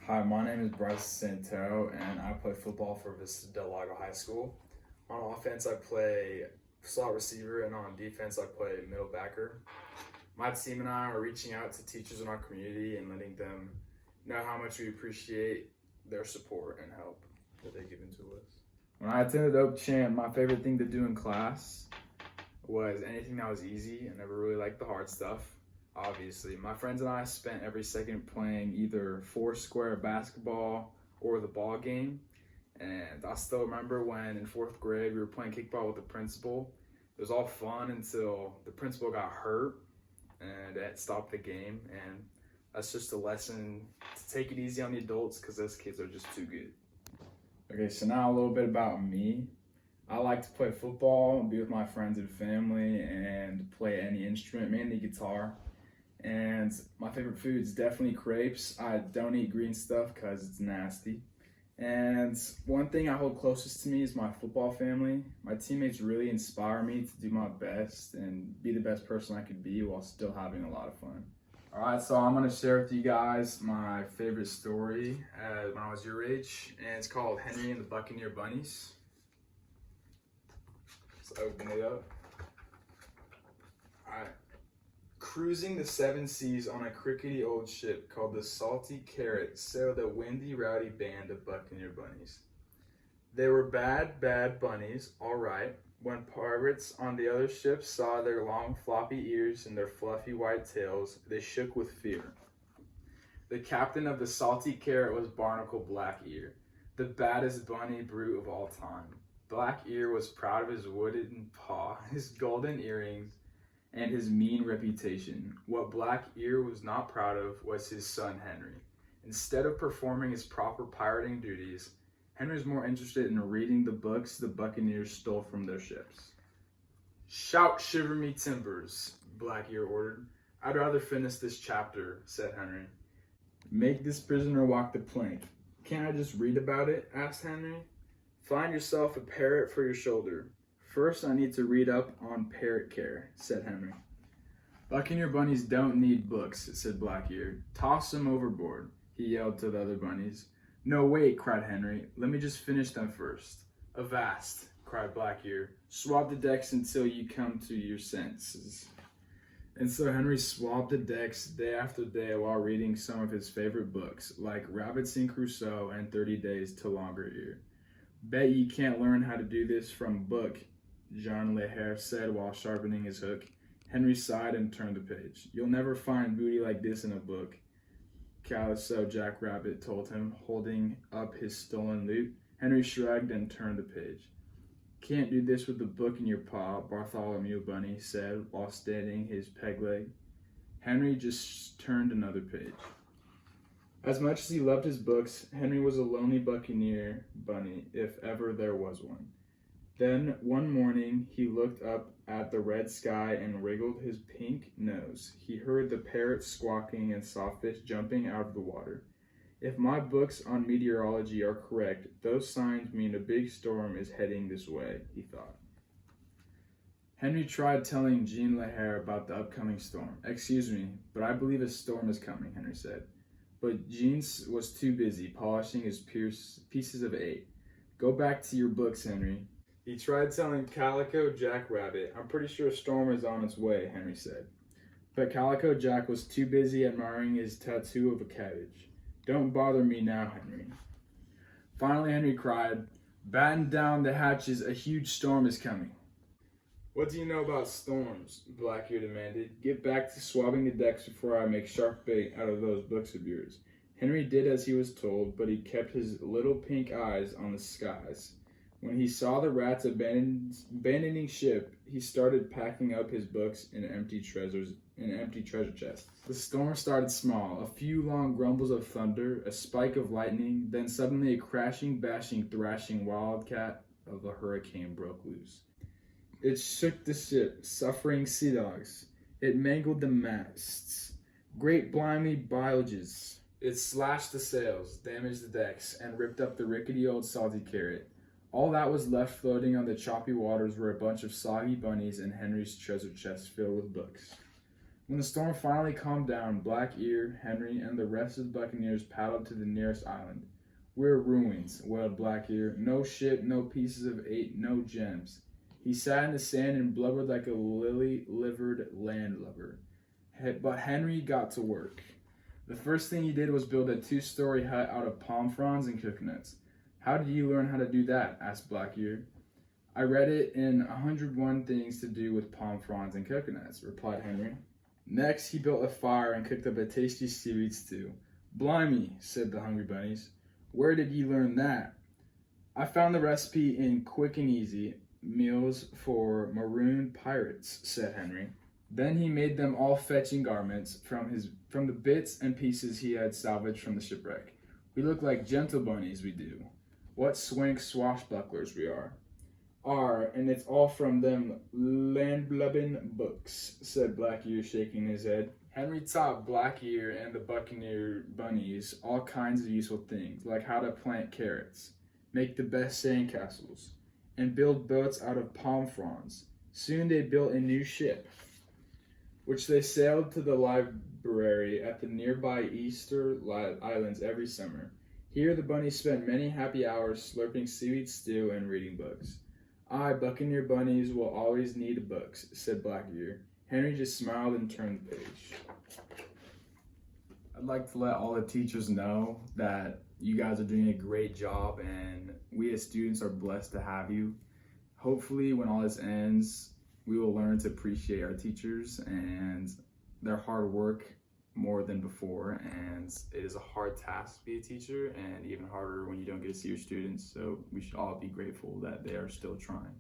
Hi, my name is Bryce Santero, and I play football for Vista Del Lago High School. On offense, I play slot receiver, and on defense, I play middle backer. My team and I are reaching out to teachers in our community and letting them know how much we appreciate their support and help that they give into us. When I attended Oak Champ, my favorite thing to do in class was anything that was easy. I never really liked the hard stuff. Obviously, my friends and I spent every second playing either four square basketball or the ball game. And I still remember when in fourth grade we were playing kickball with the principal. It was all fun until the principal got hurt and it stopped the game. And that's just a lesson to take it easy on the adults because those kids are just too good. Okay, so now a little bit about me. I like to play football, be with my friends and family, and play any instrument, mainly guitar. And my favorite food is definitely crepes. I don't eat green stuff because it's nasty. And one thing I hold closest to me is my football family. My teammates really inspire me to do my best and be the best person I could be while still having a lot of fun. All right, so I'm gonna share with you guys my favorite story when I was your age, and it's called Henry and the Buccaneer Bunnies. Let's open it up. All right. Cruising the seven seas on a crickety old ship called the Salty Carrot sailed a windy, rowdy band of buccaneer bunnies. They were bad, bad bunnies, all right. When pirates on the other ships saw their long, floppy ears and their fluffy white tails, they shook with fear. The captain of the Salty Carrot was Barnacle Black-Ear, the baddest bunny brute of all time. Black-Ear was proud of his wooden paw, his golden earrings, and his mean reputation. What Black-Ear was not proud of was his son Henry. Instead of performing his proper pirating duties, Henry was more interested in reading the books the buccaneers stole from their ships. "Shout, shiver me timbers," Black-Ear ordered. "I'd rather finish this chapter," said Henry. "Make this prisoner walk the plank. Can't I just read about it?" asked Henry. "Find yourself a parrot for your shoulder. First, I need to read up on parrot care," said Henry. "Buccaneer bunnies don't need books," said Black-Ear. "Toss them overboard," he yelled to the other bunnies. "No, wait," cried Henry. "Let me just finish them first." "Avast," cried Black-Ear. "Swab the decks until you come to your senses." And so Henry swabbed the decks day after day while reading some of his favorite books, like Robinson Crusoe and 30 Days to Longer Ear. "Bet you can't learn how to do this from a book," Jean Leher said while sharpening his hook. Henry sighed and turned the page. "You'll never find booty like this in a book," Calico Jack Rabbit told him, holding up his stolen loot. Henry shrugged and turned the page. "Can't do this with the book in your paw," Bartholomew Bunny said while standing his peg leg. Henry just turned another page. As much as he loved his books, Henry was a lonely buccaneer bunny, if ever there was one. Then, one morning, he looked up at the red sky and wriggled his pink nose. He heard the parrot squawking and saw fish jumping out of the water. "If my books on meteorology are correct, those signs mean a big storm is heading this way," he thought. Henry tried telling Jean Leher about the upcoming storm. "Excuse me, but I believe a storm is coming," Henry said. But Jean was too busy polishing his pieces of 8. "Go back to your books, Henry." He tried telling Calico Jack Rabbit. "I'm pretty sure a storm is on its way," Henry said. But Calico Jack was too busy admiring his tattoo of a cabbage. "Don't bother me now, Henry." Finally, Henry cried, "Batten down the hatches, a huge storm is coming." "What do you know about storms?" Black-Ear demanded. "Get back to swabbing the decks before I make shark bait out of those books of yours." Henry did as he was told, but he kept his little pink eyes on the skies. When he saw the rats abandoning ship, he started packing up his books in an empty treasure chest. The storm started small, a few long grumbles of thunder, a spike of lightning, then suddenly a crashing, bashing, thrashing wildcat of a hurricane broke loose. It shook the ship, suffering sea dogs. It mangled the masts. Great blimey bilges. It slashed the sails, damaged the decks, and ripped up the rickety old Salty Carrot. All that was left floating on the choppy waters were a bunch of soggy bunnies and Henry's treasure chest filled with books. When the storm finally calmed down, Black Ear, Henry, and the rest of the Buccaneers paddled to the nearest island. "We're ruins," wailed Black Ear. "No ship, no pieces of eight, no gems." He sat in the sand and blubbered like a lily-livered landlubber. But Henry got to work. The first thing he did was build a 2-story hut out of palm fronds and coconuts. "How did you learn how to do that?" asked Black Ear. "I read it in 101 Things to Do with Palm Fronds and Coconuts," replied Henry. Next, he built a fire and cooked up a tasty seaweed stew. "Blimey," said the hungry bunnies. "Where did ye learn that?" "I found the recipe in Quick and Easy Meals for Marooned Pirates," said Henry. Then he made them all fetching garments from the bits and pieces he had salvaged from the shipwreck. "We look like gentle bunnies, we do. What swank swashbucklers we are." "And it's all from them landlubbin' books," said Black Ear, shaking his head. Henry taught Black Ear and the Buccaneer bunnies all kinds of useful things, like how to plant carrots, make the best sandcastles, and build boats out of palm fronds. Soon they built a new ship, which they sailed to the library at the nearby Easter Islands every summer. Here the bunnies spent many happy hours slurping seaweed stew and reading books. "Aye, Buccaneer bunnies will always need books," said Black Ear. Henry just smiled and turned the page. I'd like to let all the teachers know that you guys are doing a great job, and we as students are blessed to have you. Hopefully, when all this ends, we will learn to appreciate our teachers and their hard work more than before. And it is a hard task to be a teacher, and even harder when you don't get to see your students. So we should all be grateful that they are still trying.